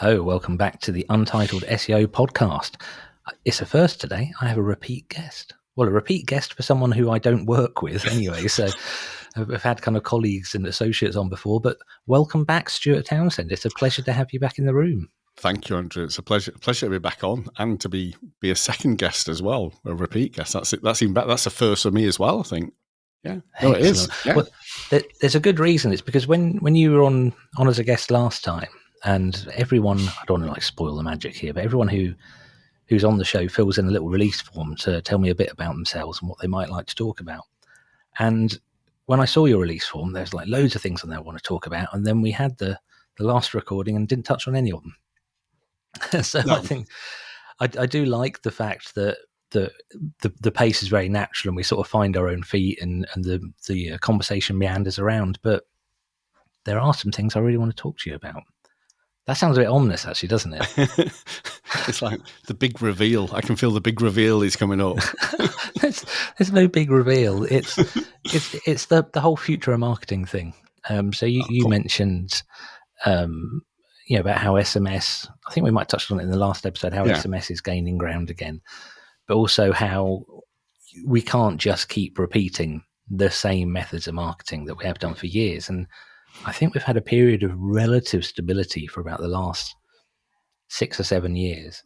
Oh, welcome back to the Untitled SEO podcast. It's a first today. I have a repeat guest. Well, a repeat guest for someone who I don't work with anyway. So I've had kind of colleagues and associates on before, but welcome back, Stewart Townsend. It's a pleasure to have you back in the room. Thank you, Andrew. It's a pleasure to be back on and to be a second guest as well, a repeat guest. That's even better. That's a first for me as well, I think. Yeah, no, Excellent. it is. Yeah. Well, there's a good reason. It's because when you were on as a guest last time, and everyone, I don't want to spoil the magic here, but everyone who's on the show fills in a little release form to tell me a bit about themselves and what they might like to talk about. And when I saw your release form, there's loads of things on there I want to talk about. And then we had the last recording and didn't touch on any of them. So no. I think I do like the fact that the pace is very natural and we sort of find our own feet and the conversation meanders around. But there are some things I really want to talk to you about. That sounds a bit ominous, actually, doesn't it? It's like the big reveal. I can feel the big reveal is coming up. There's no big reveal. It's the whole future of marketing thing. So you mentioned, about how SMS. I think we might touch on it in the last episode. How SMS is gaining ground again, but also how we can't just keep repeating the same methods of marketing that we have done for years. And I think we've had a period of relative stability for about the last 6 or 7 years,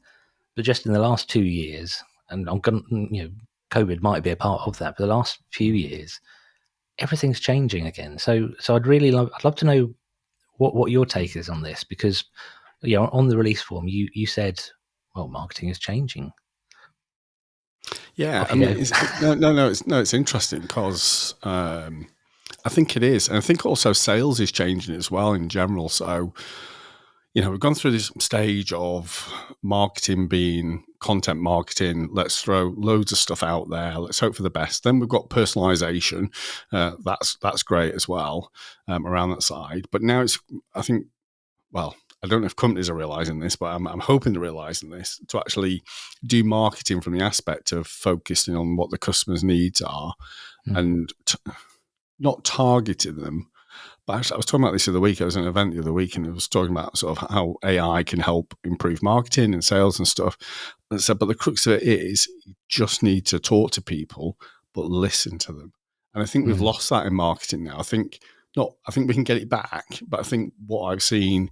but just in the last 2 years, and I'm going, COVID might be a part of that. For the last few years, everything's changing again. So I'd love to know what your take is on this, because on the release form you said, well, marketing is changing. Yeah, I mean, it's interesting because I think it is, and I think also sales is changing as well in general. So, we've gone through this stage of marketing being content marketing. Let's throw loads of stuff out there. Let's hope for the best. Then we've got personalization. That's great as well around that side. But now I don't know if companies are realizing this, but I'm hoping they're realizing this, to actually do marketing from the aspect of focusing on what the customer's needs are and not targeting them. But actually, I was talking about this the other week. I was at an event the other week, and I was talking about sort of how AI can help improve marketing and sales and stuff. And I said, but the crux of it is you just need to talk to people, but listen to them. And I think we've lost that in marketing now. I think we can get it back, but I think what I've seen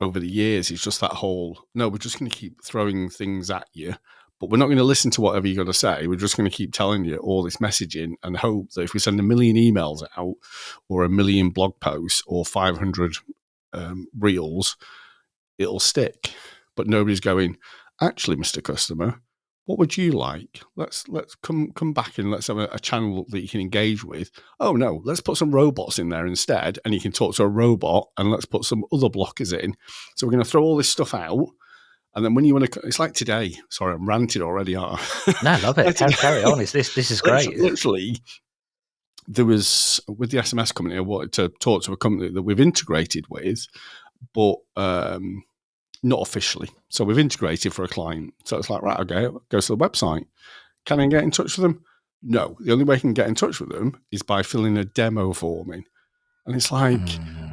over the years is just that whole, no, we're just going to keep throwing things at you, but we're not going to listen to whatever you're going to say. We're just going to keep telling you all this messaging and hope that if we send 1 million emails out or 1 million blog posts or 500 reels, it'll stick. But nobody's going, actually, Mr. Customer, what would you like? Let's come back and let's have a channel that you can engage with. Oh no, let's put some robots in there instead, and you can talk to a robot, and let's put some other blockers in. So we're going to throw all this stuff out, and then when you want to, it's like today. Sorry, I'm ranted already. No, I love it. Carry on. This is great. Literally, there was with the SMS company. I wanted to talk to a company that we've integrated with, but not officially. So we've integrated for a client. So it's like, right, okay, go to the website. Can I get in touch with them? No. The only way I can get in touch with them is by filling a demo form in. And it's like,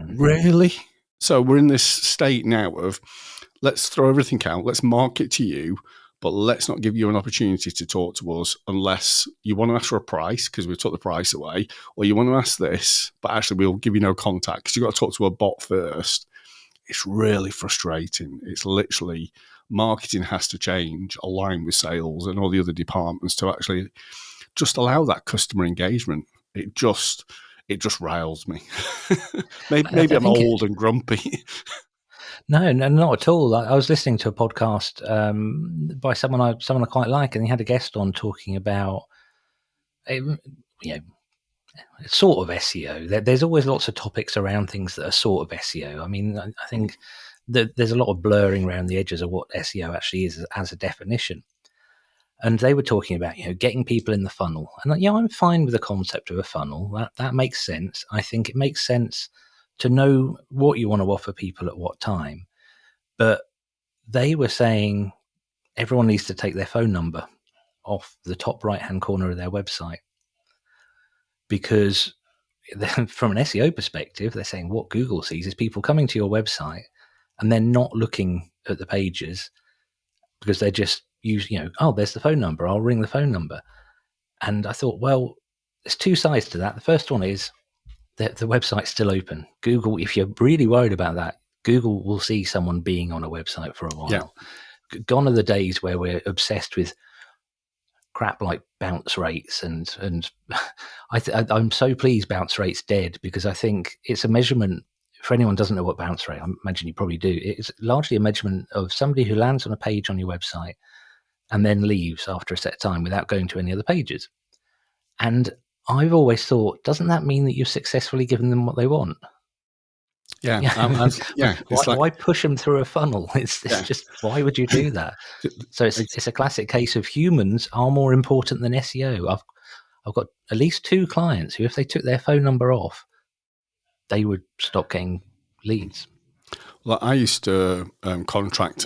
really? So we're in this state now of, let's throw everything out. Let's market to you, but let's not give you an opportunity to talk to us unless you want to ask for a price, because we took the price away, or you want to ask this, but actually we'll give you no contact because you've got to talk to a bot first. It's really frustrating. It's literally, marketing has to change, align with sales and all the other departments to actually just allow that customer engagement. It just riles me. maybe I'm old and grumpy. No, not at all. I was listening to a podcast by someone I quite like, and he had a guest on talking about, sort of SEO. There's always lots of topics around things that are sort of SEO. I mean, I think that there's a lot of blurring around the edges of what SEO actually is as a definition. And they were talking about, getting people in the funnel. And, I'm fine with the concept of a funnel. That makes sense. I think it makes sense to know what you want to offer people at what time. But they were saying everyone needs to take their phone number off the top right-hand corner of their website, because from an SEO perspective, they're saying what Google sees is people coming to your website and they're not looking at the pages because they're just oh, there's the phone number, I'll ring the phone number. And I thought, well, there's two sides to that. The first one is that the website's still open. Google, if you're really worried about that, Google will see someone being on a website for a while. Yeah. Gone are the days where we're obsessed with crap like bounce rates, and I'm so pleased bounce rate's dead, because I think it's a measurement. For anyone who doesn't know what bounce rate, I imagine you probably do. It's largely a measurement of somebody who lands on a page on your website and then leaves after a set time without going to any other pages. And I've always thought, doesn't that mean that you've successfully given them what they want? Yeah. Why push them through a funnel? It's just, why would you do that? So it's a classic case of humans are more important than SEO. I've got at least two clients who, if they took their phone number off, they would stop getting leads. Well, I used to contract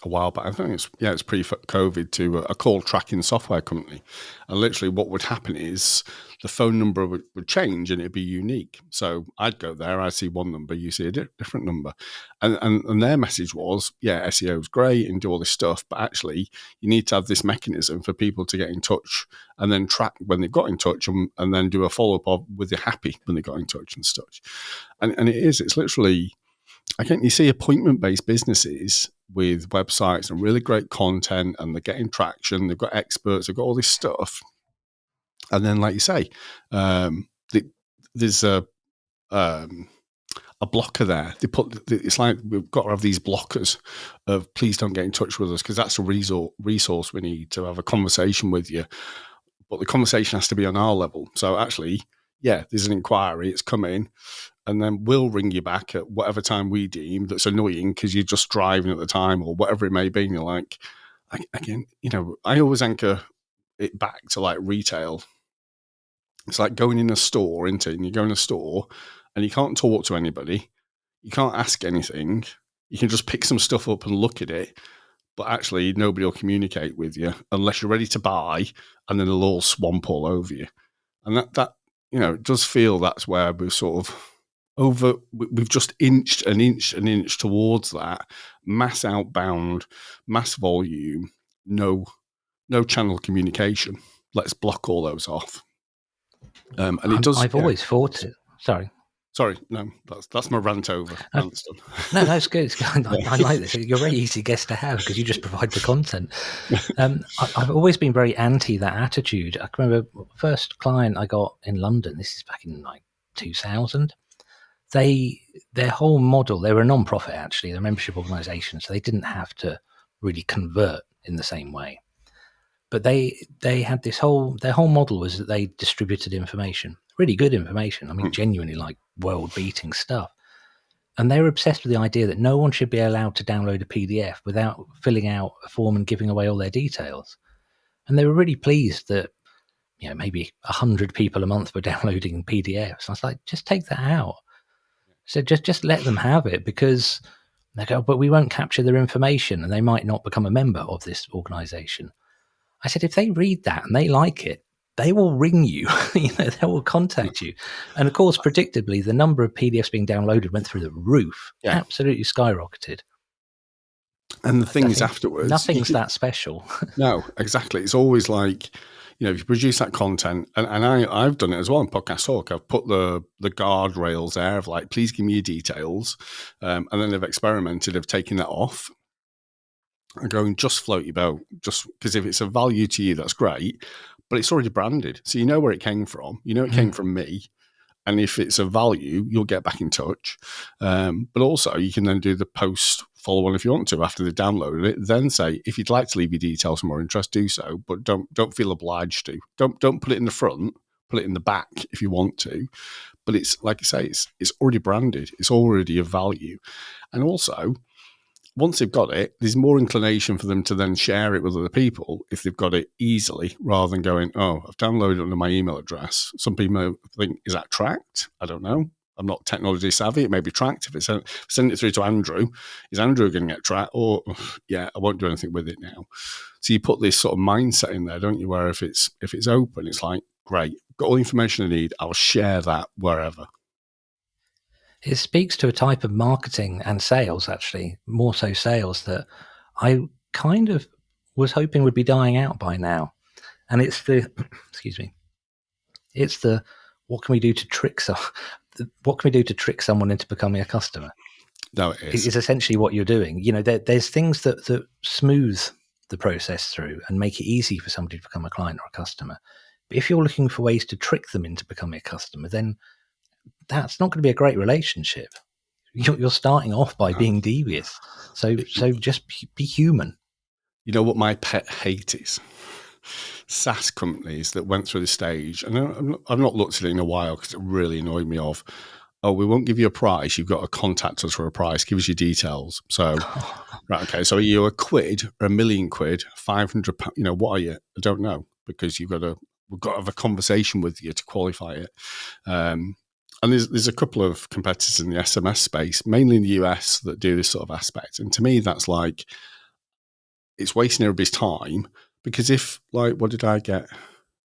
a while back. I think it's pre-COVID, to a call tracking software company, and literally what would happen is the phone number would change and it'd be unique. So I'd go there, I'd see one number, you see a different number, and their message was, yeah, SEO is great and do all this stuff, but actually you need to have this mechanism for people to get in touch and then track when they got in touch, and then do a follow-up of whether they're happy when they got in touch and such. And it's literally, again, you see appointment-based businesses with websites and really great content, and they're getting traction. They've got experts. They've got all this stuff, and then, like you say, there's a blocker there. It's like we've got to have these blockers of please don't get in touch with us, because that's a resource we need to have a conversation with you. But the conversation has to be on our level. So actually, yeah, there's an inquiry. It's coming. And then we'll ring you back at whatever time we deem that's annoying because you're just driving at the time or whatever it may be. And you're like, again, I always anchor it back to like retail. It's like going in a store, isn't it? And you go in a store and you can't talk to anybody. You can't ask anything. You can just pick some stuff up and look at it. But actually, nobody will communicate with you unless you're ready to buy, and then they'll all swamp all over you. And that it does feel that's where we're sort of we've just inched an inch towards that mass outbound, mass volume, no channel communication. Let's block all those off. And it does. I've always thought it. Sorry, no, that's my rant over. Rant's done. No, it's good. I like this. You're a very easy guest to have because you just provide the content. I've always been very anti that attitude. I can remember the first client I got in London. This is back in like 2000. Their whole model, they were a non-profit actually, they're a membership organisation, so they didn't have to really convert in the same way. But they had their whole model was that they distributed information, really good information. I mean, genuinely like world-beating stuff. And they were obsessed with the idea that no one should be allowed to download a PDF without filling out a form and giving away all their details. And they were really pleased that maybe 100 people a month were downloading PDFs. I was like, just take that out. So just let them have it, because they go, but we won't capture their information and they might not become a member of this organization. I said, if they read that and they like it, they will ring you, they will contact you. And of course, predictably, the number of PDFs being downloaded went through the roof, absolutely skyrocketed. And the thing is, afterwards, nothing's that special. No, exactly. It's always like, if you produce that content, and I've done it as well in Podcast Talk, I've put the guardrails there of like, please give me your details. And then they've experimented of taking that off and going, just float your boat, just because if it's a value to you, that's great, but it's already branded. So you know where it came from. It came from me. And if it's a value, you'll get back in touch. But also you can then do the post follow on if you want to after they've downloaded it. Then say, if you'd like to leave your details for more interest, do so. But don't feel obliged to. Don't put it in the front. Put it in the back if you want to. But it's like I say, it's already branded. It's already of value. And also, once they've got it, there's more inclination for them to then share it with other people if they've got it easily, rather than going, oh, I've downloaded it under my email address. Some people think, is that tracked? I don't know. I'm not technology savvy. It may be tracked. If it's send it through to Andrew, is Andrew going to get tracked? Or, yeah, I won't do anything with it now. So you put this sort of mindset in there, don't you, where if it's open, it's like, great, got all the information I need. I'll share that wherever. It speaks to a type of marketing and sales, actually, more so sales, that I kind of was hoping would be dying out by now. And it's the, excuse me, it's the, what can we do to trick someone into becoming a customer? No, it is. It's essentially what you're doing. There's things that smooth the process through and make it easy for somebody to become a client or a customer. But if you're looking for ways to trick them into becoming a customer, then that's not going to be a great relationship. You're starting off by being devious. So just be human. You know what my pet hate is? SaaS companies that went through the stage, and I've not looked at it in a while because it really annoyed me of, oh, we won't give you a price. You've got to contact us for a price. Give us your details. So, right, okay. So are you a quid or £1,000,000, £500? What are you? I don't know, because we've got to have a conversation with you to qualify it. And there's a couple of competitors in the SMS space, mainly in the US, that do this sort of aspect. And to me, that's like, it's wasting everybody's time, because if, like, what did I get?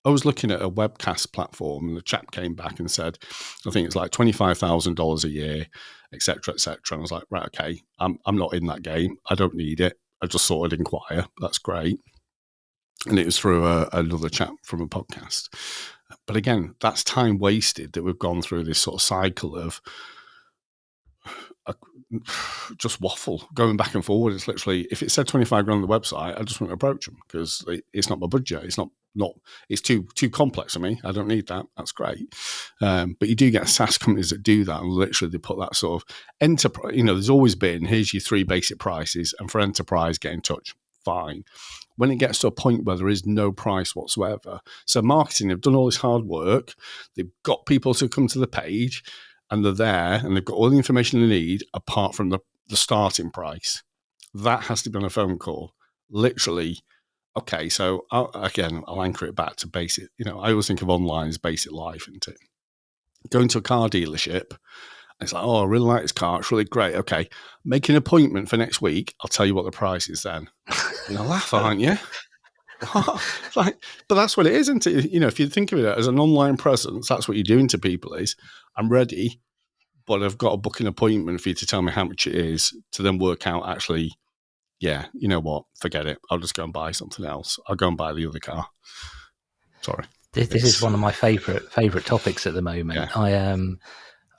I was looking at a webcast platform, and the chap came back and said, I think it's like $25,000 a year, et cetera, et cetera. And I was like, right, okay, I'm not in that game. I don't need it. I just thought I'd inquire. That's great. And it was through another chap from a podcast. But again, that's time wasted that we've gone through this sort of cycle of just waffle, going back and forward. It's literally, if it said 25 grand on the website, I just wouldn't approach them, because it's not my budget. It's not it's too complex for me. I don't need that. That's great. But you do get SaaS companies that do that, and literally they put that sort of enterprise, there's always been, here's your 3 basic prices, and for enterprise, get in touch. Fine. When it gets to a point where there is no price whatsoever, so marketing have done all this hard work, they've got people to come to the page, and they're there, and they've got all the information they need apart from the starting price. That has to be on a phone call. Literally, okay, so I'll anchor it back to basic. I always think of online as basic life, isn't it? Going to a car dealership, it's like, oh, I really like this car. It's really great. Okay, make an appointment for next week. I'll tell you what the price is then. You're gonna laugh, aren't you? But that's what it is, isn't it? If you think of it as an online presence, that's what you're doing to people is, I'm ready, but I've got to book an appointment for you to tell me how much it is, to then work out, actually, yeah, you know what, forget it. I'll just go and buy something else. I'll go and buy the other car. Sorry. This is one of my favorite topics at the moment. Yeah.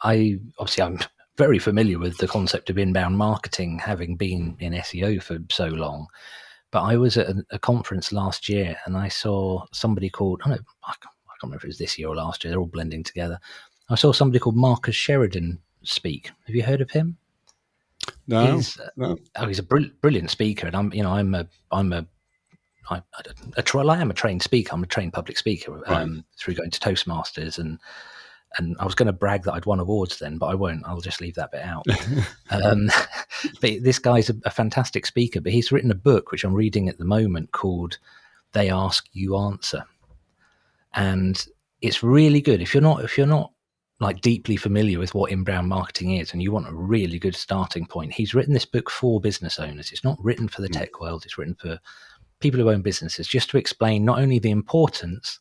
I'm very familiar with the concept of inbound marketing, having been in SEO for so long. But I was at a conference last year, and I saw somebody called, I can't remember if it was this year or last year, they're all blending together. I saw somebody called Marcus Sheridan speak. Have you heard of him? No. He's a brilliant speaker, and I am a trained speaker. I'm a trained public speaker through going to Toastmasters, and I was going to brag that I'd won awards then, but I won't. I'll just leave that bit out. But this guy's a fantastic speaker, but he's written a book, which I'm reading at the moment, called They Ask, You Answer. And it's really good. If you're not like deeply familiar with what inbound marketing is, and you want a really good starting point, he's written this book for business owners. It's not written for the tech world. It's written for people who own businesses, just to explain not only the importance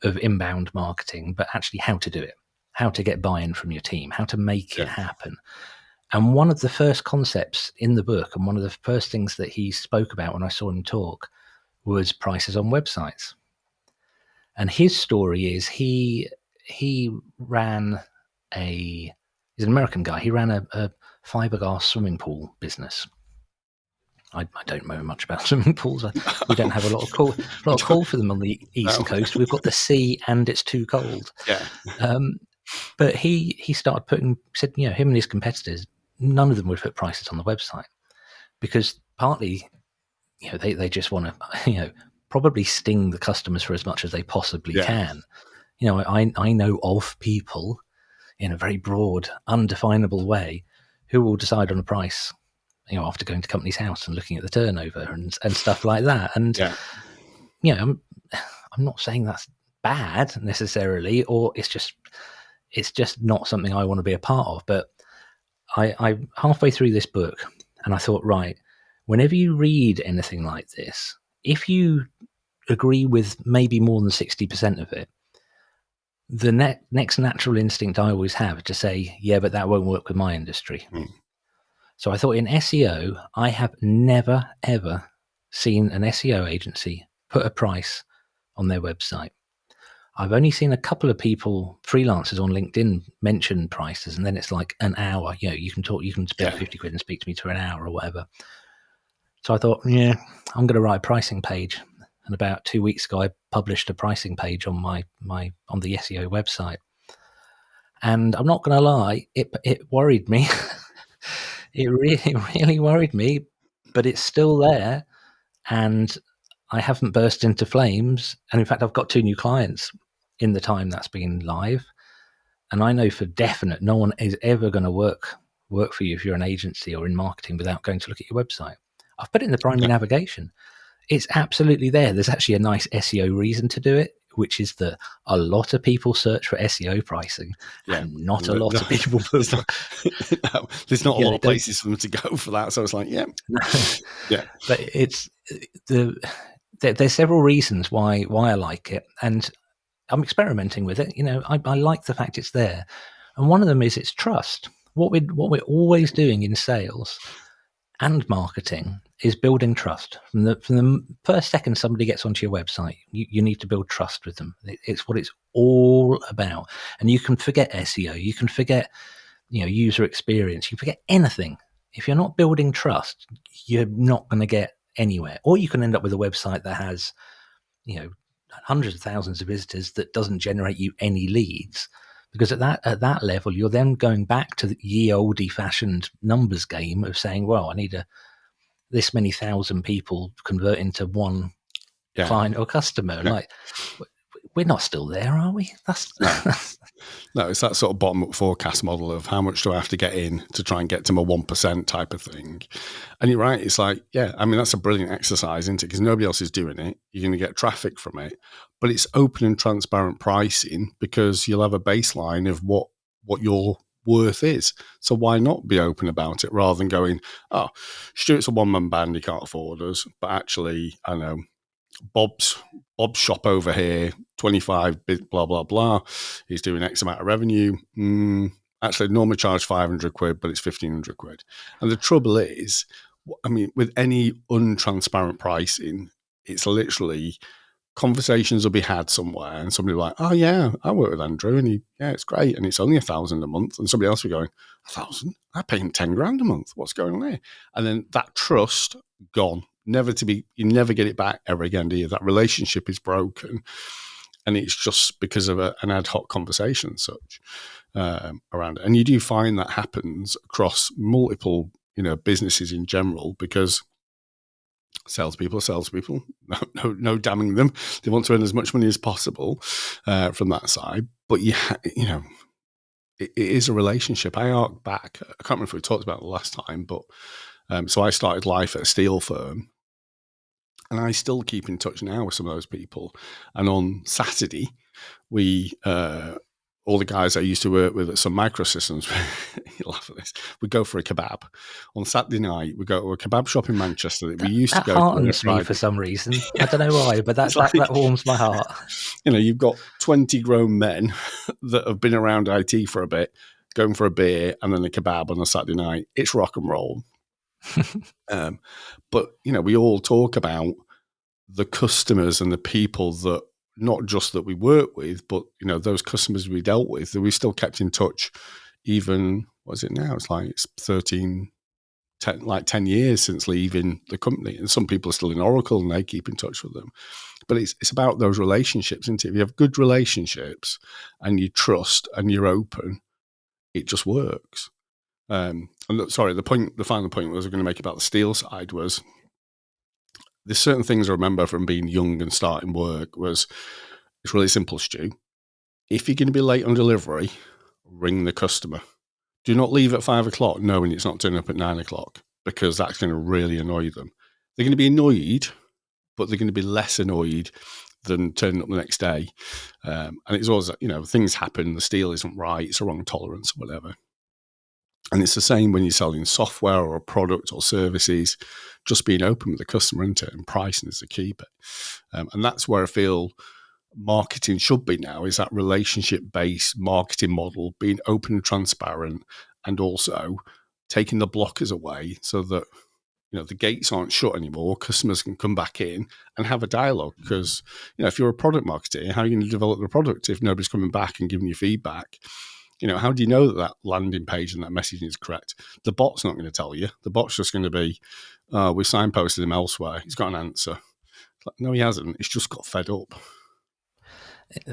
of inbound marketing, but actually how to do it, how to get buy-in from your team, how to make it happen. And one of the first concepts in the book, and one of the first things that he spoke about when I saw him talk, was prices on websites. And his story is he's an American guy. He ran a fiberglass swimming pool business. I don't know much about swimming pools. We don't have a lot of call for them on the East Coast. We've got the sea, and it's too cold. Yeah. But he said, him and his competitors, none of them would put prices on the website, because partly, they just want to, probably sting the customers for as much as they possibly can. I know of people in a very broad, undefinable way who will decide on a price, after going to company's house and looking at the turnover and stuff like that. And, I'm not saying that's bad necessarily, or it's just not something I want to be a part of. But I halfway through this book, and I thought, right, whenever you read anything like this, if you agree with maybe more than 60% of it, the next natural instinct I always have to say, yeah, but that won't work with my industry. So I thought in SEO, I have never, ever seen an SEO agency put a price on their website. I've only seen a couple of people, freelancers on LinkedIn, mention prices, and then it's like an hour. You can spend 50 quid and speak to me for an hour or whatever. So I thought, yeah, I'm going to write a pricing page. And about 2 weeks ago, I published a pricing page on on the SEO website. And I'm not going to lie, it worried me. It really worried me, but it's still there. And I haven't burst into flames. And in fact, I've got 2 new clients in the time that's been live. And I know for definite, no one is ever going to work for you if you're an agency or in marketing without going to look at your website. I've put it in the primary navigation. It's absolutely there. There's actually a nice SEO reason to do it, which is that a lot of people search for SEO pricing, and not a lot of people. There's not a lot of places for them to go for that. So it's like, yeah. But it's there's several reasons why I like it, and I'm experimenting with it. I like the fact it's there, and one of them is it's trust. What we're always doing in sales and marketing is building trust. From the first second somebody gets onto your website, you need to build trust with them. It's what it's all about. And you can forget SEO, you can forget user experience, you can forget anything. If you're not building trust, you're not going to get anywhere. Or you can end up with a website that has hundreds of thousands of visitors that doesn't generate you any leads. Because at that level, you're then going back to the ye olde fashioned numbers game of saying, well, I need this many thousand people convert into one client or customer. Yeah. Like, we're not still there, are we? No, it's that sort of bottom-up forecast model of how much do I have to get in to try and get to my 1% type of thing. And you're right. It's like, that's a brilliant exercise, isn't it? Because nobody else is doing it. You're going to get traffic from it. But it's open and transparent pricing because you'll have a baseline of what your worth is. So why not be open about it rather than going, oh, Stuart's a one-man band, he can't afford us. But actually, I know, Bob's shop over here, 25 blah blah blah. He's doing X amount of revenue. Actually, normally charge 500 quid, but it's 1,500 quid. And the trouble is, with any untransparent pricing, it's literally conversations will be had somewhere, and somebody will be like, "Oh yeah, I work with Andrew, and it's great, and it's only 1,000 a month." And somebody else will be going, 1,000? I pay him 10 grand a month. What's going on here? And then that trust gone. You never get it back ever again, do you? That relationship is broken, and it's just because of an ad hoc conversation and such around it. And you do find that happens across multiple, businesses in general, because salespeople are salespeople. No damning them. They want to earn as much money as possible from that side. But it is a relationship. I arc back. I can't remember if we talked about it the last time, but so I started life at a steel firm. And I still keep in touch now with some of those people. And on Saturday, we, all the guys I used to work with at some microsystems, you laugh at this, we go for a kebab. On Saturday night, we go to a kebab shop in Manchester that we used to go to. That heartens me for some reason. I don't know why, but that warms my heart. You've got 20 grown men that have been around IT for a bit, going for a beer and then a kebab on a Saturday night. It's rock and roll. But we all talk about the customers and the people that, not just that we work with, but those customers we dealt with, that we still kept in touch. Even, what is it now? It's 10 years since leaving the company, and some people are still in Oracle and they keep in touch with them. But it's about those relationships, isn't it? If you have good relationships and you trust and you're open, it just works. And sorry, the final point I was going to make about the steel side was, there's certain things I remember from being young and starting work was, it's really simple, Stu. If you're going to be late on delivery, ring the customer. Do not leave at 5 o'clock knowing it's not turning up at 9 o'clock, because that's going to really annoy them. They're going to be annoyed, but they're going to be less annoyed than turning up the next day. And it's always, things happen. The steel isn't right. It's a wrong tolerance or whatever. And it's the same when you're selling software or a product or services, just being open with the customer, isn't it? And pricing is the key bit. And that's where I feel marketing should be now, is that relationship-based marketing model, being open and transparent, and also taking the blockers away so that the gates aren't shut anymore. Customers can come back in and have a dialogue. Because if you're a product marketer, how are you going to develop the product if nobody's coming back and giving you feedback? How do you know that landing page and that messaging is correct? The bot's not going to tell you. The bot's just going to be, we signposted him elsewhere. He's got an answer. No, he hasn't. He's just got fed up.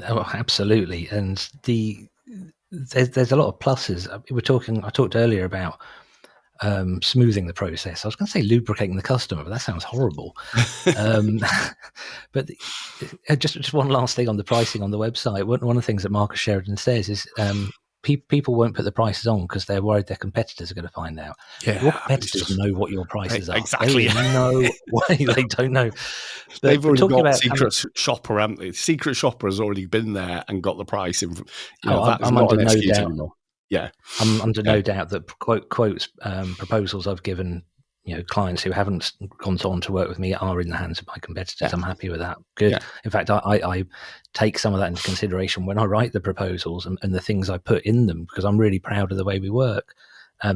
Oh, absolutely. And there's a lot of pluses. I talked earlier about smoothing the process. I was going to say lubricating the customer, but that sounds horrible. But just one last thing on the pricing on the website. One of the things that Marcus Sheridan says is people won't put the prices on because they're worried their competitors are going to find out. Yeah, your competitors know what your prices are. Exactly. There is no way they don't know. But they've already got secret shopper, haven't they? Secret shopper has already been there and got the price in. I'm under no doubt. Anymore. Yeah, I'm under no doubt that quotes proposals I've given clients who haven't gone on to work with me are in the hands of my competitors. Yeah. I'm happy with that. Good. Yeah. In fact, I take some of that into consideration when I write the proposals and the things I put in them, because I'm really proud of the way we work.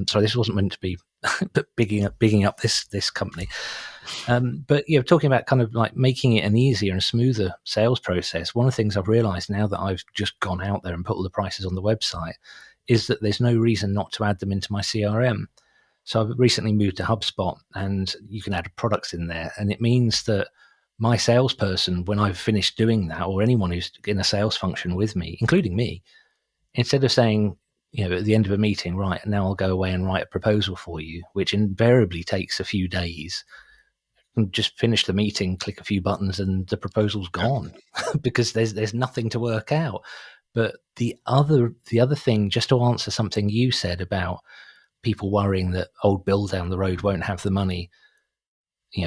So this wasn't meant to be bigging up this company. But talking about kind of like making it an easier and smoother sales process, one of the things I've realized now that I've just gone out there and put all the prices on the website is that there's no reason not to add them into my CRM. So I've recently moved to HubSpot, and you can add products in there. And it means that my salesperson, when I've finished doing that, or anyone who's in a sales function with me, including me, instead of saying, at the end of a meeting, right, now I'll go away and write a proposal for you, which invariably takes a few days, and just finish the meeting, click a few buttons, and the proposal's gone because there's nothing to work out. But the other thing, just to answer something you said about people worrying that old Bill down the road won't have the money,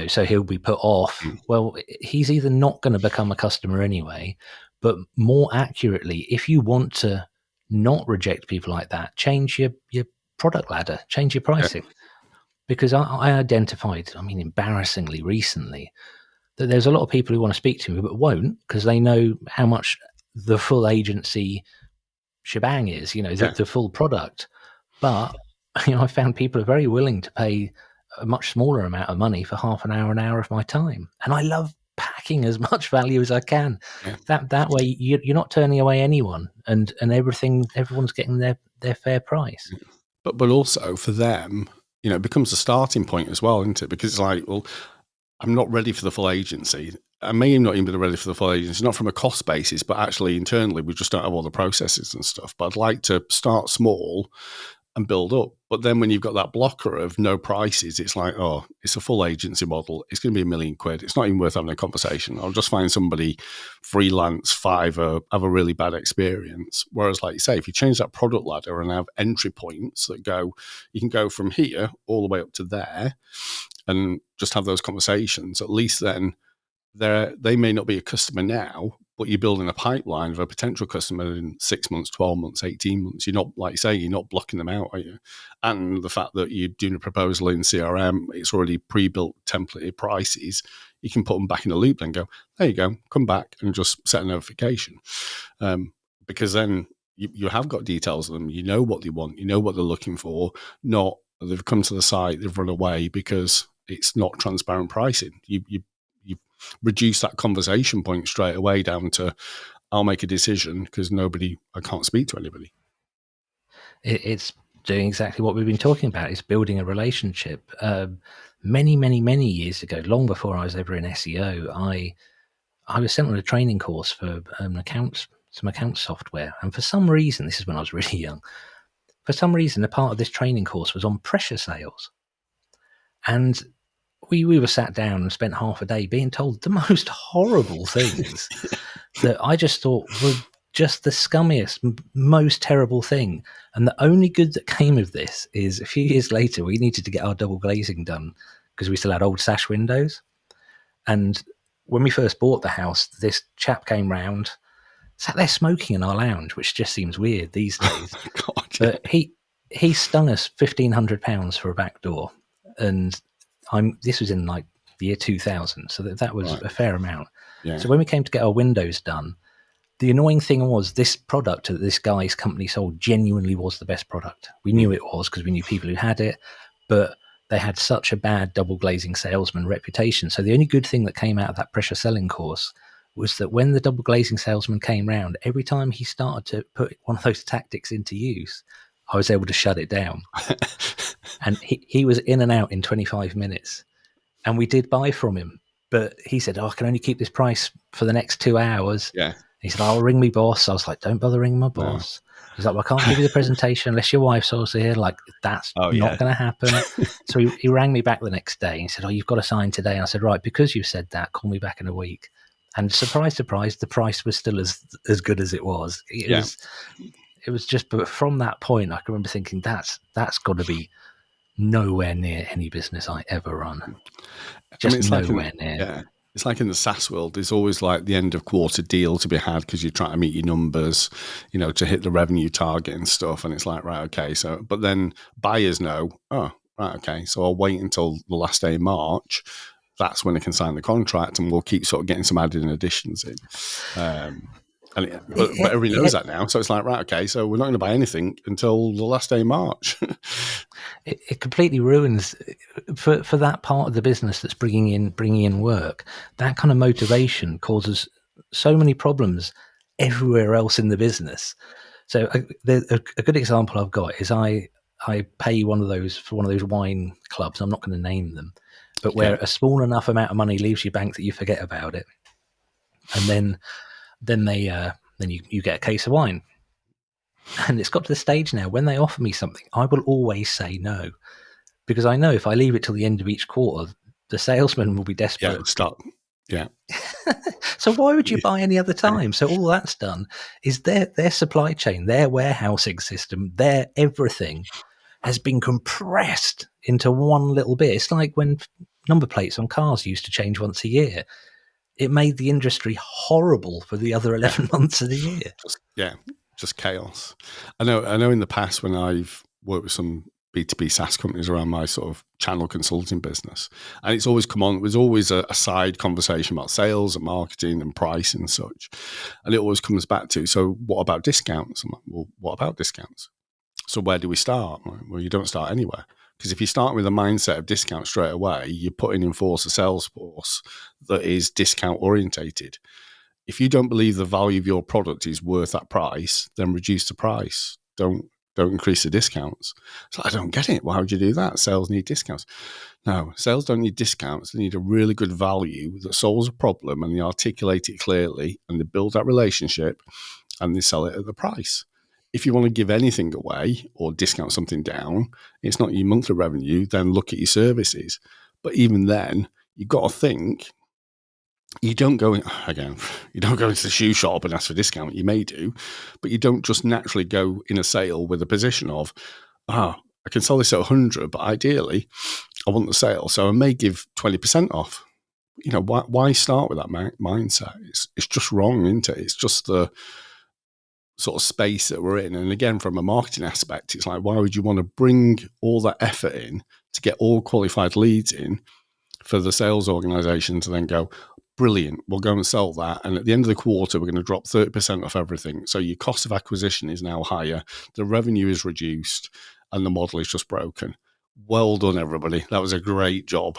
so he'll be put off. Well, he's either not going to become a customer anyway, but more accurately, if you want to not reject people like that, change your product ladder, change your pricing. Yeah. Because I identified, embarrassingly recently, that there's a lot of people who want to speak to me but won't, because they know how much the full agency shebang is, the full product. But I found people are very willing to pay a much smaller amount of money for half an hour of my time. And I love packing as much value as I can. Yeah. That way you're not turning away anyone, and everyone's getting their fair price. But also for them, it becomes a starting point as well, isn't it? Because it's like, well, I'm not ready for the full agency. I may not even be ready for the full agency, not from a cost basis, but actually internally, we just don't have all the processes and stuff. But I'd like to start small and build up. But then when you've got that blocker of no prices, it's like, oh, it's a full agency model. It's going to be £1 million. It's not even worth having a conversation. I'll just find somebody freelance Fiverr, have a really bad experience. Whereas, like you say, if you change that product ladder and have entry points that you can go from here all the way up to there and just have those conversations, at least then they may not be a customer now, but you're building a pipeline of a potential customer in 6 months, 12 months, 18 months. You're not, like you say, you're not blocking them out, are you? And the fact that you're doing a proposal in CRM, it's already pre-built templated prices. You can put them back in the loop and go, there you go, come back and just set a notification. Because then you have got details of them. You know what they want. You know what they're looking for. Not they've come to the site, they've run away because it's not transparent pricing. You reduce that conversation point straight away down to, I'll make a decision because I can't speak to anybody. It's doing exactly what we've been talking about. It's building a relationship. Many, many, many years ago, long before I was ever in SEO, I was sent on a training course for some account software. And for some reason, this is when I was really young, for some reason, a part of this training course was on pressure sales. And we were sat down and spent half a day being told the most horrible things that I just thought were just the scummiest, most terrible thing. And the only good that came of this is a few years later, we needed to get our double glazing done because we still had old sash windows. And when we first bought the house, this chap came round, sat there smoking in our lounge, which just seems weird these days. God, but he stung us £1,500 for a back door. And this was in like the year 2000, so that was right. A fair amount. Yeah. So when we came to get our windows done, the annoying thing was this product that this guy's company sold genuinely was the best product. We knew it was because we knew people who had it, but they had such a bad double glazing salesman reputation. So the only good thing that came out of that pressure selling course was that when the double glazing salesman came round, every time he started to put one of those tactics into use, I was able to shut it down. And he was in and out in 25 minutes. And we did buy from him. But he said, I can only keep this price for the next 2 hours. Yeah. He said, I'll ring me boss. I was like, don't bother ringing my boss. No. He's like, well, I can't give you the presentation unless your wife's also here. Like, that's not going to happen. So he rang me back the next day and he said, you've got to sign today. And I said, right, because you said that, call me back in a week. And surprise, surprise, the price was still as good as it was. It was just, but from that point, I can remember thinking that's got to be nowhere near any business I ever run. Just nowhere near. Yeah. It's like in the SaaS world, there's always like the end of quarter deal to be had because you're trying to meet your numbers, to hit the revenue target and stuff. And it's like, right, okay. So, but then buyers know, oh, right, okay. So I'll wait until the last day of March. That's when I can sign the contract and we'll keep sort of getting some added additions in. But everybody knows that now. So it's like, right, okay, so we're not going to buy anything until the last day of March. It completely ruins for that part of the business that's bringing in work. That kind of motivation causes so many problems everywhere else in the business. So a good example I've got is I pay for one of those wine clubs. I'm not going to name them, but where a small enough amount of money leaves your bank that you forget about it, and then you get a case of wine. And it's got to the stage now when they offer me something, I will always say no, because I know if I leave it till the end of each quarter, the salesman will be desperate. Yeah, stop. Yeah. So why would you buy any other time? So all that's done is their supply chain, their warehousing system, their everything has been compressed into one little bit. It's like when number plates on cars used to change once a year. It made the industry horrible for the other 11 months of the year. Just chaos. I know in the past when I've worked with some B2B SaaS companies around my sort of channel consulting business, and it's always come on, there's always a side conversation about sales and marketing and price and such. And it always comes back to, so what about discounts? I'm like, well, what about discounts? So where do we start? Well, you don't start anywhere. Because if you start with a mindset of discount straight away, you're putting in force a sales force that is discount orientated. If you don't believe the value of your product is worth that price, then reduce the price. Don't increase the discounts. So I don't get it. Why would you do that? Sales need discounts. No, sales don't need discounts. They need a really good value that solves a problem, and they articulate it clearly, and they build that relationship, and they sell it at the price. If you want to give anything away or discount something down, it's not your monthly revenue, then look at your services. But even then, you've got to think, you don't go into the shoe shop and ask for a discount. You may do, but you don't just naturally go in a sale with a position of, I can sell this at 100, but ideally I want the sale. So I may give 20% off. Why start with that mindset? It's just wrong, isn't it? It's just the sort of space that we're in. And again, from a marketing aspect, it's like, why would you want to bring all that effort in to get all qualified leads in for the sales organization to then go, brilliant, we'll go and sell that. And at the end of the quarter, we're going to drop 30% off everything. So your cost of acquisition is now higher. The revenue is reduced and the model is just broken. Well done, everybody. That was a great job.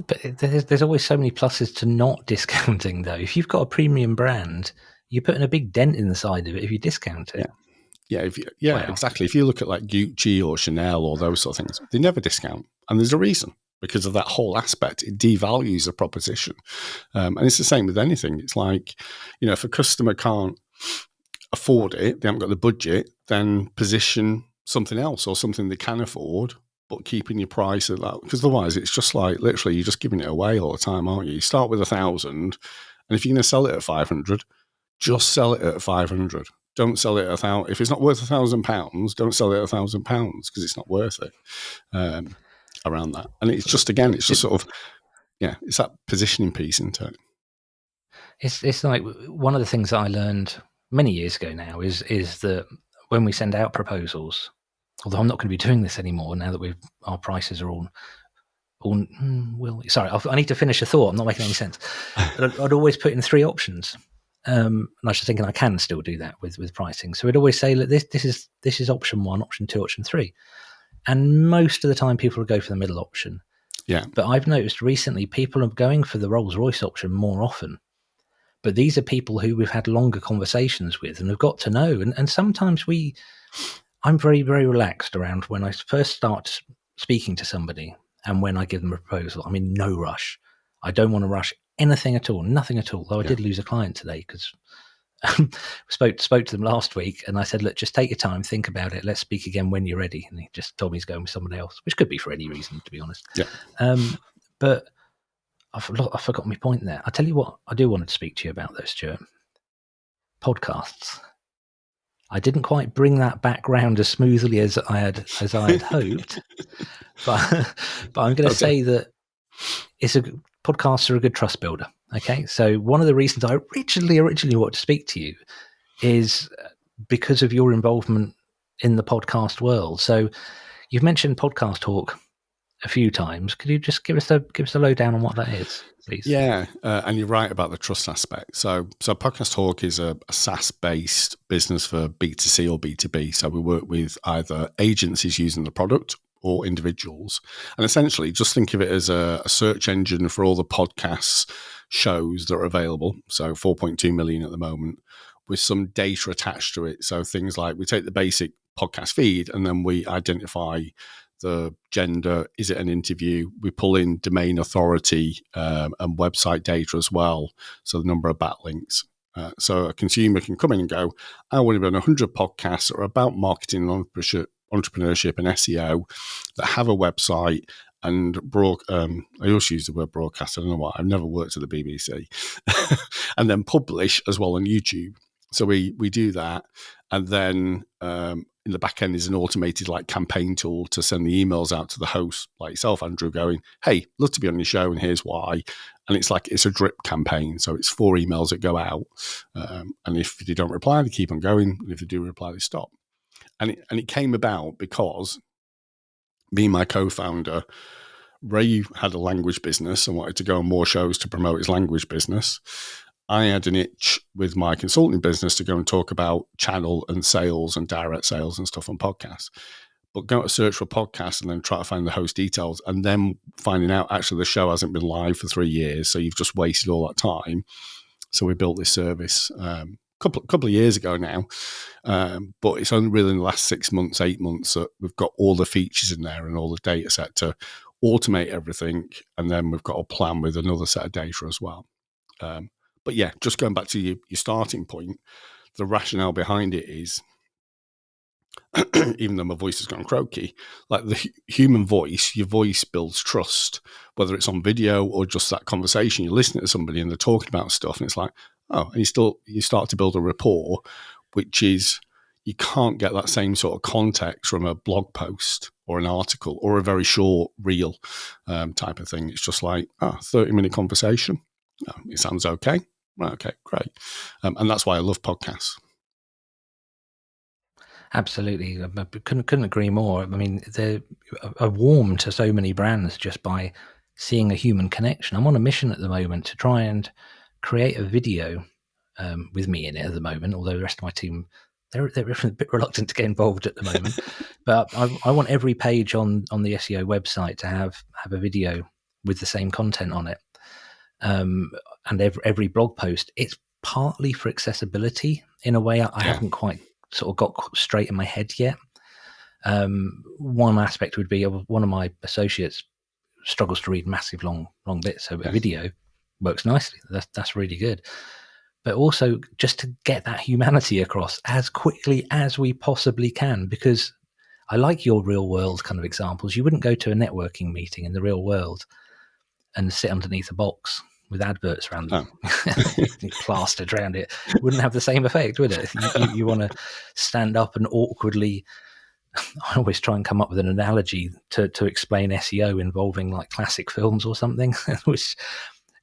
But there's always so many pluses to not discounting, though. If you've got a premium brand, you're putting a big dent in the side of it if you discount it. Exactly. If you look at like Gucci or Chanel or those sort of things, they never discount. And there's a reason, because of that whole aspect. It devalues the proposition. And it's the same with anything. It's like, if a customer can't afford it, they haven't got the budget, then position something else or something they can afford, but keeping your price at that. Because otherwise it's just like, literally, you're just giving it away all the time, aren't you? You start with 1,000, and if you're going to sell it at 500, just sell it at 500. Don't sell it at 1,000. If it's not worth £1,000, don't sell it at £1,000 because it's not worth it. Around that. And it's just, again, it's just sort of, it's that positioning piece, isn't it? It's like one of the things that I learned many years ago now is that when we send out proposals, although I'm not going to be doing this anymore now that our prices are all sorry, I need to finish a thought. I'm not making any sense. I'd always put in 3 options. And I was just thinking I can still do that with pricing. So we'd always say, look, this is option 1, option 2, option 3. And most of the time people will go for the middle option. Yeah. But I've noticed recently people are going for the Rolls-Royce option more often. But these are people who we've had longer conversations with and have got to know. And sometimes I'm very, very relaxed around when I first start speaking to somebody and when I give them a proposal. I'm in no rush. I don't want to rush anything at all, nothing at all. Though I did lose a client today because spoke to them last week, and I said, look, just take your time, think about it. Let's speak again when you're ready. And he just told me he's going with someone else, which could be for any reason, to be honest. Yeah. But I forgot my point there. I'll tell you what I do want to speak to you about, though, Stuart. Podcasts. I didn't quite bring that back round as smoothly as I had hoped, but I'm going to say that podcasts are a good trust builder. Okay, so one of the reasons I originally wanted to speak to you is because of your involvement in the podcast world. So you've mentioned Podcast Talk a few times. Could you just give us a lowdown on what that is, please? Yeah, and you're right about the trust aspect. So Podcast Talk is a SaaS-based business for B2C or B2B. So we work with either agencies using the product or individuals. And essentially, just think of it as a search engine for all the podcasts shows that are available. So 4.2 million at the moment, with some data attached to it. So things like we take the basic podcast feed and then we identify the gender, is it an interview? We pull in domain authority and website data as well. So the number of backlinks. So a consumer can come in and go, I want to be on 100 podcasts that are about marketing and entrepreneurship and SEO that have a website and I also use the word broadcast. I don't know why. I've never worked at the BBC. And then publish as well on YouTube. So we do that. And then in the back end is an automated like campaign tool to send the emails out to the host like yourself, Andrew, going, hey, love to be on your show and here's why. And it's a drip campaign. So it's 4 emails that go out. And if they don't reply, they keep on going. And if they do reply, they stop. And it came about because me and my co-founder, Ray, had a language business and wanted to go on more shows to promote his language business. I had an itch with my consulting business to go and talk about channel and sales and direct sales and stuff on podcasts. But go to search for podcasts and then try to find the host details and then finding out actually the show hasn't been live for 3 years. So you've just wasted all that time. So we built this service couple of years ago now. But it's only really in the last 6 months, 8 months that we've got all the features in there and all the data set to automate everything. And then we've got a plan with another set of data as well. But yeah, just going back to your starting point, the rationale behind it is, even though my voice has gone croaky, like the human voice, your voice builds trust, whether it's on video or just that conversation. You're listening to somebody and they're talking about stuff and it's like, oh, and you start to build a rapport, which is, you can't get that same sort of context from a blog post or an article or a very short reel type of thing. It's just like, 30-minute conversation. Oh, it sounds okay. Right, okay, great. And that's why I love podcasts. Absolutely. I couldn't agree more. I mean, they're warm to so many brands just by seeing a human connection. I'm on a mission at the moment to try and create a video with me in it at the moment, although the rest of my team, they're a bit reluctant to get involved at the moment. But I want every page on the SEO website to have a video with the same content on it. And every blog post, it's partly for accessibility in a way I haven't quite sort of got straight in my head yet. One aspect would be one of my associates struggles to read massive long bits, so a video works nicely. That's really good. But also just to get that humanity across as quickly as we possibly can, because I like your real world kind of examples. You wouldn't go to a networking meeting in the real world and sit underneath a box with adverts around them, plastered around it. It wouldn't have the same effect, would it? You want to stand up and awkwardly, I always try and come up with an analogy to explain SEO involving like classic films or something, which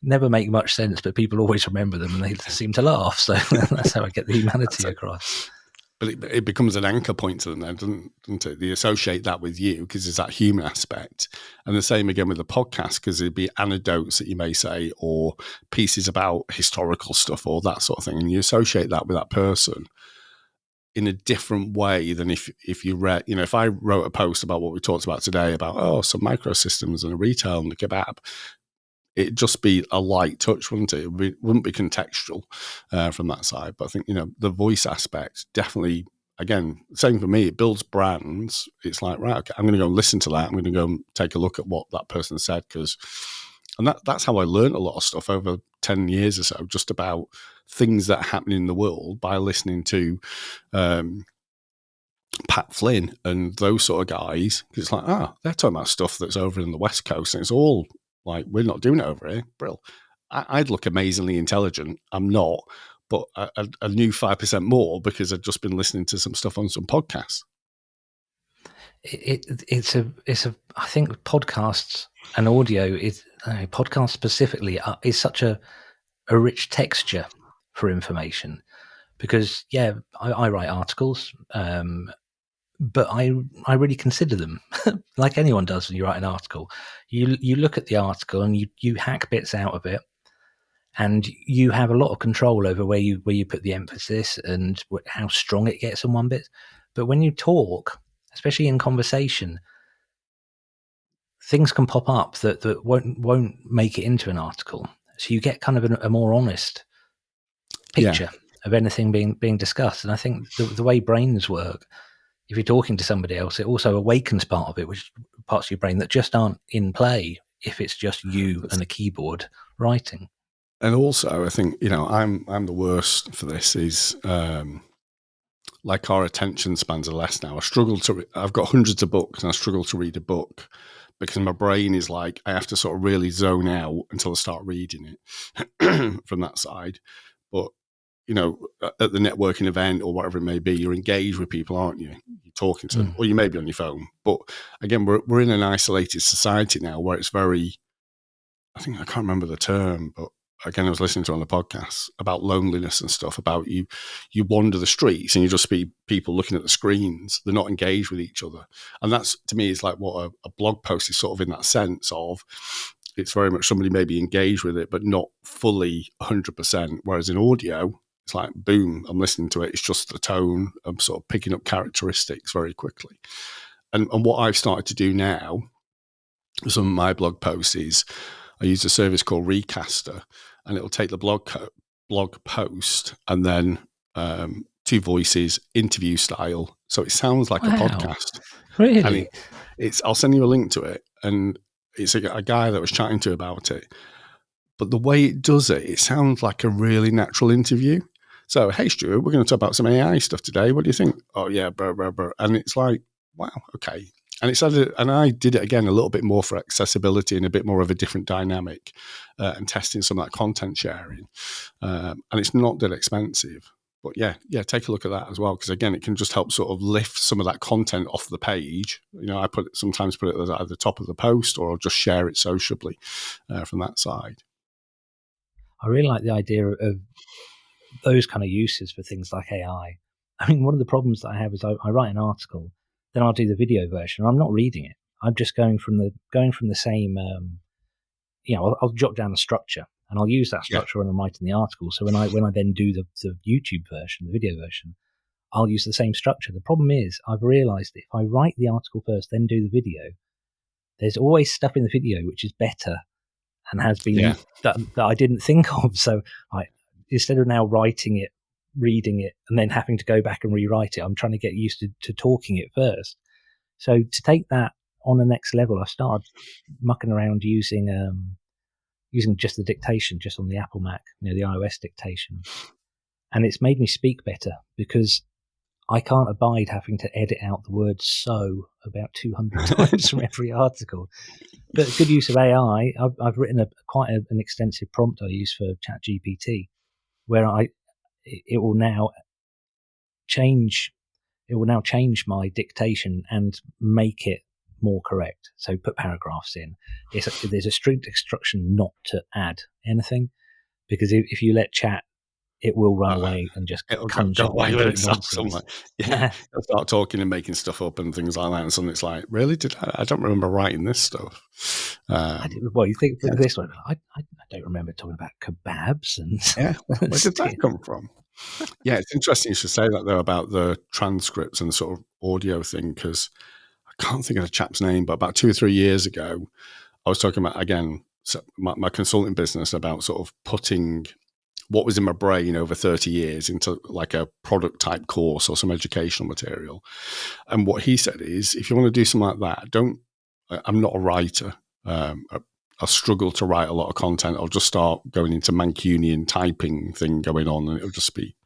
never make much sense, but people always remember them and they seem to laugh. So that's how I get the humanity across. but it becomes an anchor point to them then, doesn't it? They associate that with you because there's that human aspect. And the same again with the podcast, because there'd be anecdotes that you may say or pieces about historical stuff or that sort of thing. And you associate that with that person in a different way than if you read, if I wrote a post about what we talked about today about, some microsystems and a retail and a kebab, it'd just be a light touch, wouldn't it? Wouldn't be contextual from that side. But I think, the voice aspect definitely, again, same for me, it builds brands. It's like, right, okay, I'm going to go and listen to that. I'm going to go and take a look at what that person said. And that's how I learned a lot of stuff over 10 years or so, just about things that happen in the world by listening to Pat Flynn and those sort of guys. It's like, they're talking about stuff that's over in the West Coast, and it's all like, we're not doing it over here. Brill. I'd look amazingly intelligent. I'm not, but I knew 5% more because I'd just been listening to some stuff on some podcasts. It's a I think podcasts and audio is podcasts specifically is such a rich texture for information, because I write articles, but I really consider them like anyone does when you write an article. You look at the article and you hack bits out of it, and you have a lot of control over where you put the emphasis and how strong it gets on one bit. But when you talk, especially in conversation, things can pop up that won't make it into an article. So you get kind of a more honest picture of anything being discussed. And I think the way brains work, if you're talking to somebody else, it also awakens part of it, which parts of your brain that just aren't in play if it's just you and a keyboard writing. And also, I think, I'm the worst for this is, like, our attention spans are less now. I've got hundreds of books and I struggle to read a book because my brain is like, I have to sort of really zone out until I start reading it from that side. But, at the networking event or whatever it may be, you're engaged with people, aren't you? You're talking to them, or you may be on your phone. But again, we're in an isolated society now where it's very, I can't remember the term, but again, I was listening to on the podcast about loneliness and stuff, about you wander the streets and you just see people looking at the screens. They're not engaged with each other. And that's, to me, is like what a blog post is sort of in that sense of, it's very much somebody maybe engaged with it, but not fully 100%. Whereas in audio, it's like, boom, I'm listening to it. It's just the tone. I'm sort of picking up characteristics very quickly. And what I've started to do now, some of my blog posts is, I use a service called Recaster, and it'll take the blog post and then two voices, interview style, so it sounds like a podcast. Really? And I'll send you a link to it, and it's a guy that was chatting to about it. But the way it does it, it sounds like a really natural interview. So, hey, Stuart, we're going to talk about some AI stuff today. What do you think? Oh, yeah, blah, blah, blah. And it's like, wow, okay. And I did it again a little bit more for accessibility and a bit more of a different dynamic, and testing some of that content sharing. And it's not that expensive, but yeah, take a look at that as well, because again, it can just help sort of lift some of that content off the page. I sometimes put it at the top of the post, or I'll just share it sociably from that side. I really like the idea of those kind of uses for things like AI. I mean, one of the problems that I have is I write an article, then I'll do the video version. I'm not reading it. I'm just going from the same. I'll jot down the structure, and I'll use that structure when I'm writing the article. So when I then do the YouTube version, the video version, I'll use the same structure. The problem is, I've realised that if I write the article first, then do the video, there's always stuff in the video which is better and has been that I didn't think of. So instead of now writing it, reading it, and then having to go back and rewrite it, I'm trying to get used to talking it first. So to take that on the next level, I started mucking around using just the dictation, just on the Apple Mac, the iOS dictation. And it's made me speak better, because I can't abide having to edit out the word "so" about 200 times from every article. But good use of AI. I've written quite an extensive prompt I use for ChatGPT, where it will now change my dictation and make it more correct. So put paragraphs in. There's a strict instruction not to add anything, because if you let Chat it will run away and just It'll go conjure away with complete itself nonsense. somewhere. Yeah, it'll start talking and making stuff up and things like that. And suddenly it's like, really? I don't remember writing this stuff. Well, you think Yeah, this one? I don't remember talking about kebabs and yeah. Where did that come from? Yeah, it's interesting you should say that though about the transcripts and sort of audio thing, because I can't think of the chap's name, but about 2 or 3 years ago, I was talking about, again, my consulting business, about sort of putting what was in my brain over 30 years into like a product type course or some educational material. And what he said is, if you want to do something like that, I'm not a writer. I struggle to write a lot of content. I'll just start going into Mancunian typing thing going on, and it'll just be,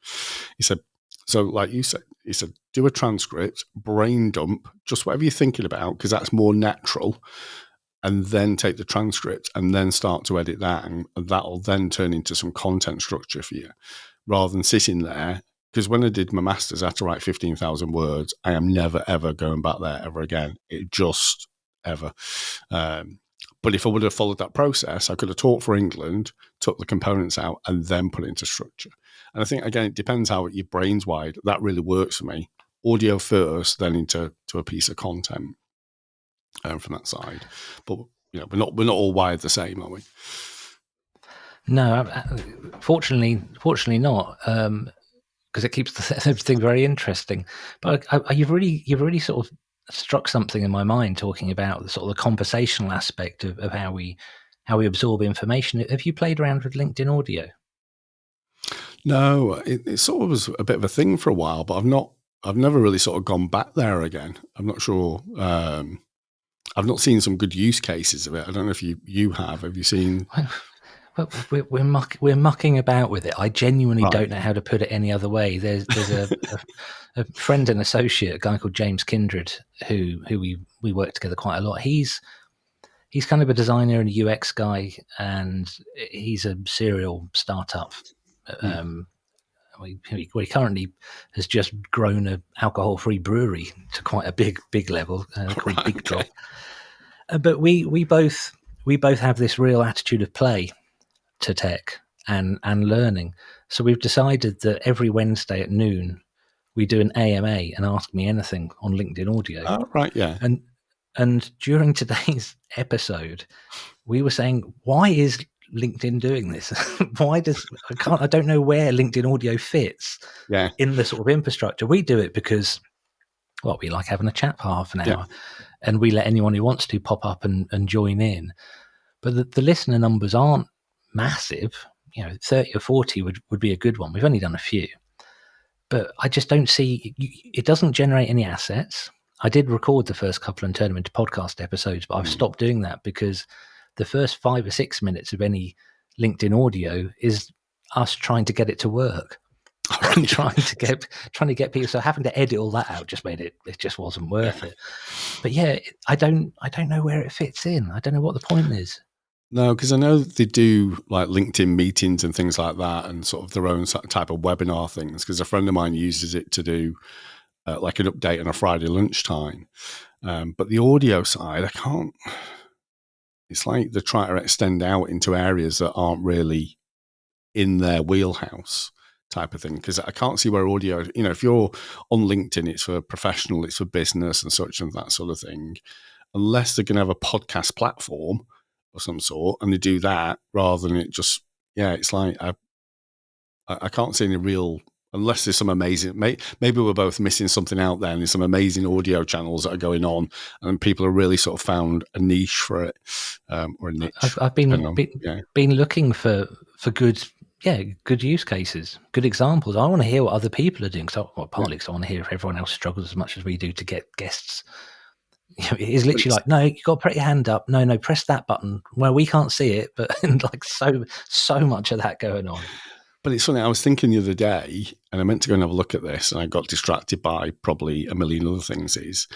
he said, so like you said, he said, do a transcript, brain dump, just whatever you're thinking about, because that's more natural, and then take the transcript and then start to edit that, and that'll then turn into some content structure for you, rather than sitting there. Because when I did my master's, I had to write 15,000 words. I am never, ever going back there ever again. It just ever. But if I would have followed that process, I could have taught for England, took the components out, and then put it into structure. And I think, again, it depends how your brain's wired. That really works for me. Audio first, then into a piece of content from that side. But we're not all wired the same, are we? No, fortunately not, because it keeps everything very interesting. But you've really sort of struck something in my mind, talking about the sort of the conversational aspect of how we absorb information. Have you played around with LinkedIn audio? No, it sort of was a bit of a thing for a while, but I've never really sort of gone back there again. I'm not sure. I've not seen some good use cases of it. I don't know if you have. Have you seen? Well, we're mucking about with it. I genuinely don't know how to put it any other way. There's a friend and associate, a guy called James Kindred, who we work together quite a lot. He's kind of a designer and a UX guy, and he's a serial startup. He currently has just grown an alcohol-free brewery to quite a big level, called Big Drop. But we both have this real attitude of play to tech and learning. So we've decided that every Wednesday at noon we do an AMA, and Ask Me Anything, on LinkedIn audio. Oh, right, yeah. And during today's episode, we were saying, why is LinkedIn doing this? I don't know where LinkedIn audio fits in the sort of infrastructure. We do it because, well, we like having a chat for half an hour, and we let anyone who wants to pop up and join in. But the listener numbers aren't massive. 30 or 40 would be a good one. We've only done a few. But I just don't see, it doesn't generate any assets. I did record the first couple and turn them into podcast episodes, but I've stopped doing that because the first 5 or 6 minutes of any LinkedIn audio is us trying to get it to work. And trying to get people. So having to edit all that out just made it just wasn't worth it. But yeah, I don't know where it fits in. I don't know what the point is. No, because I know they do like LinkedIn meetings and things like that, and sort of their own type of webinar things. Because a friend of mine uses it to do like an update on a Friday lunchtime. But the audio side, I can't. It's like they're trying to extend out into areas that aren't really in their wheelhouse, type of thing. Because I can't see where audio. If you're on LinkedIn, it's for professional, it's for business, and such and that sort of thing. Unless they're going to have a podcast platform of some sort, and they do that rather than it just, it's like I can't see any real, unless there's some amazing, maybe we're both missing something out there, and there's some amazing audio channels that are going on, and people have really sort of found a niche for it, or a niche. I've been looking for good use cases, good examples. I want to hear what other people are doing. Partly because I want to hear if everyone else struggles as much as we do to get guests. It is literally like, no, you got to put your hand up. No, press that button. Well, we can't see it, but like so much of that going on. But it's funny. I was thinking the other day, and I meant to go and have a look at this, and I got distracted by probably a million other things. Is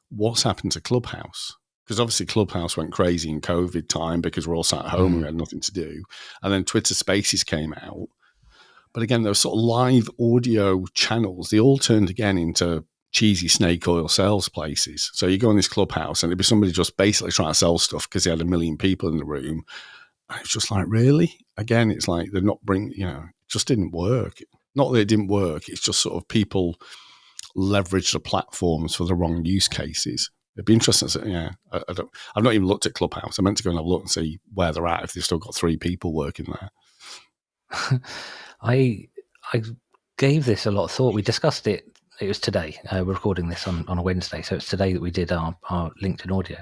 what's happened to Clubhouse? Because obviously Clubhouse went crazy in COVID time because we're all sat at home and we had nothing to do, and then Twitter Spaces came out. But again, those sort of live audio channels, they all turned again into cheesy snake oil sales places. So you go on this Clubhouse and there'd be somebody just basically trying to sell stuff because they had a million people in the room. And it's just like, really? Again, it's like they're not bringing, just didn't work. Not that it didn't work. It's just sort of people leverage the platforms for the wrong use cases. It'd be interesting. I've not even looked at Clubhouse. I meant to go and have a look and see where they're at, if they've still got 3 people working there. I gave this a lot of thought. We discussed it. It was today. We're recording this on a Wednesday, so it's today that we did our LinkedIn audio.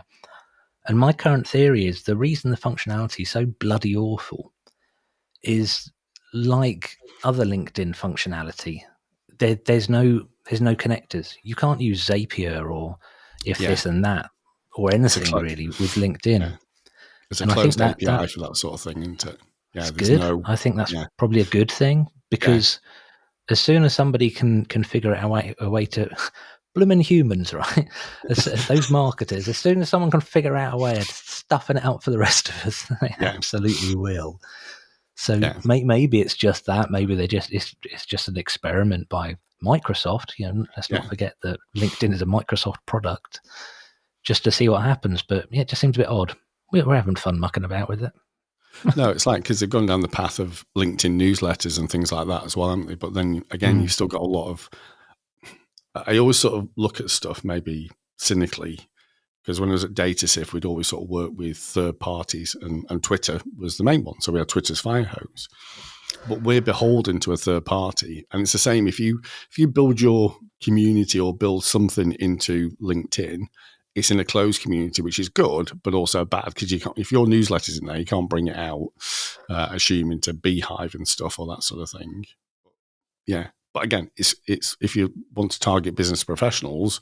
And my current theory is the reason the functionality is so bloody awful is like other LinkedIn functionality. There's no connectors. You can't use Zapier or this and that or anything really with LinkedIn. Yeah. There's a closed API for that sort of thing, isn't it? Yeah, it's good. I think that's probably a good thing, because as soon as somebody can figure out a way to blooming humans, right? Those marketers, as soon as someone can figure out a way of stuffing it out for the rest of us, they absolutely will. So maybe it's just that. Maybe it's just an experiment by Microsoft. Let's not forget that LinkedIn is a Microsoft product, just to see what happens. But it just seems a bit odd. We're having fun mucking about with it. No, it's like, because they've gone down the path of LinkedIn newsletters and things like that as well, haven't they? But then again, you've still got a lot of. I always sort of look at stuff maybe cynically, because when I was at DataSif, we'd always sort of work with third parties, and Twitter was the main one. So we had Twitter's fire hose, but we're beholden to a third party. And it's the same if you build your community or build something into LinkedIn, it's in a closed community, which is good, but also bad, because you can't, if your newsletter's in there, you can't bring it out, assuming to Beehive and stuff or that sort of thing. Yeah. But again, it's if you want to target business professionals,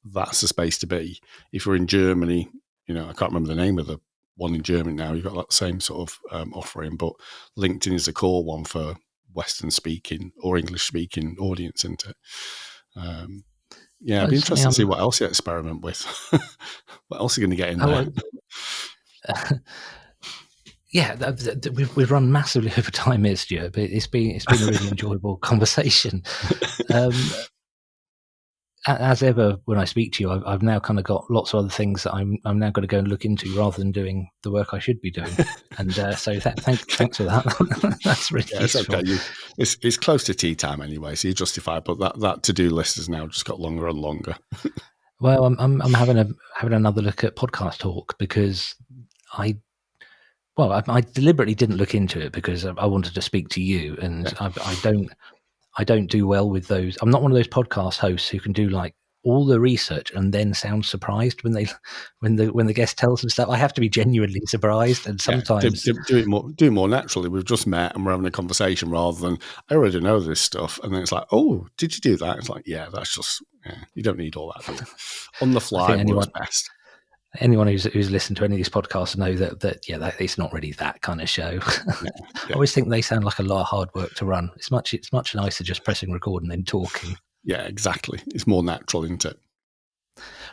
that's the space to be. If you're in Germany, I can't remember the name of the one in Germany now. You've got that same sort of offering, but LinkedIn is the core one for Western speaking or English speaking audience, isn't it? It'd be interesting to see what else you experiment with. What else are you going to get in there? We've run massively over time here, Stuart, but it's been a really enjoyable conversation. As ever, when I speak to you, I've now kind of got lots of other things that I'm now going to go and look into, rather than doing the work I should be doing. And so thanks for that. That's really useful. It's okay. It's close to tea time anyway, so you justify. But that to-do list has now just got longer and longer. Well, I'm having another look at Podcast Talk, because I deliberately didn't look into it because I wanted to speak to you, and I don't do well with those. I'm not one of those podcast hosts who can do like all the research and then sound surprised when the guest tells them stuff. I have to be genuinely surprised, and sometimes do it more naturally. We've just met and we're having a conversation, rather than I already know this stuff, and then it's like, oh, did you do that? It's like, that's just you don't need all that. On the fly works best. Anyone who's listened to any of these podcasts know that it's not really that kind of show. I always think they sound like a lot of hard work to run. It's much nicer just pressing record and then talking. Yeah, exactly. It's more natural, isn't it?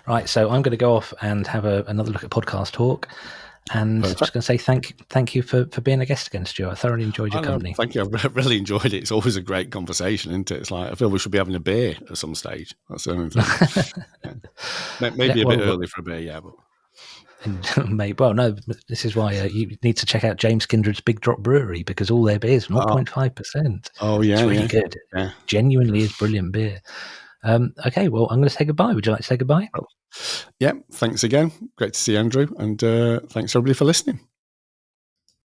Right, so I'm going to go off and have another look at Podcast Talk, and I'm just going to say thank you for being a guest again, Stuart. I thoroughly enjoyed your company. Thank you. I really enjoyed it. It's always a great conversation, isn't it? It's like I feel we should be having a beer at some stage. That's the only thing. Maybe a bit early for a beer, but. No, this is why you need to check out James Kindred's Big Drop Brewery, because all their beers 0.5%. Oh yeah, it's really good. Yeah. Genuinely is brilliant beer. Okay, well, I'm going to say goodbye. Would you like to say goodbye? Yeah, thanks again. Great to see you, Andrew, and thanks everybody for listening.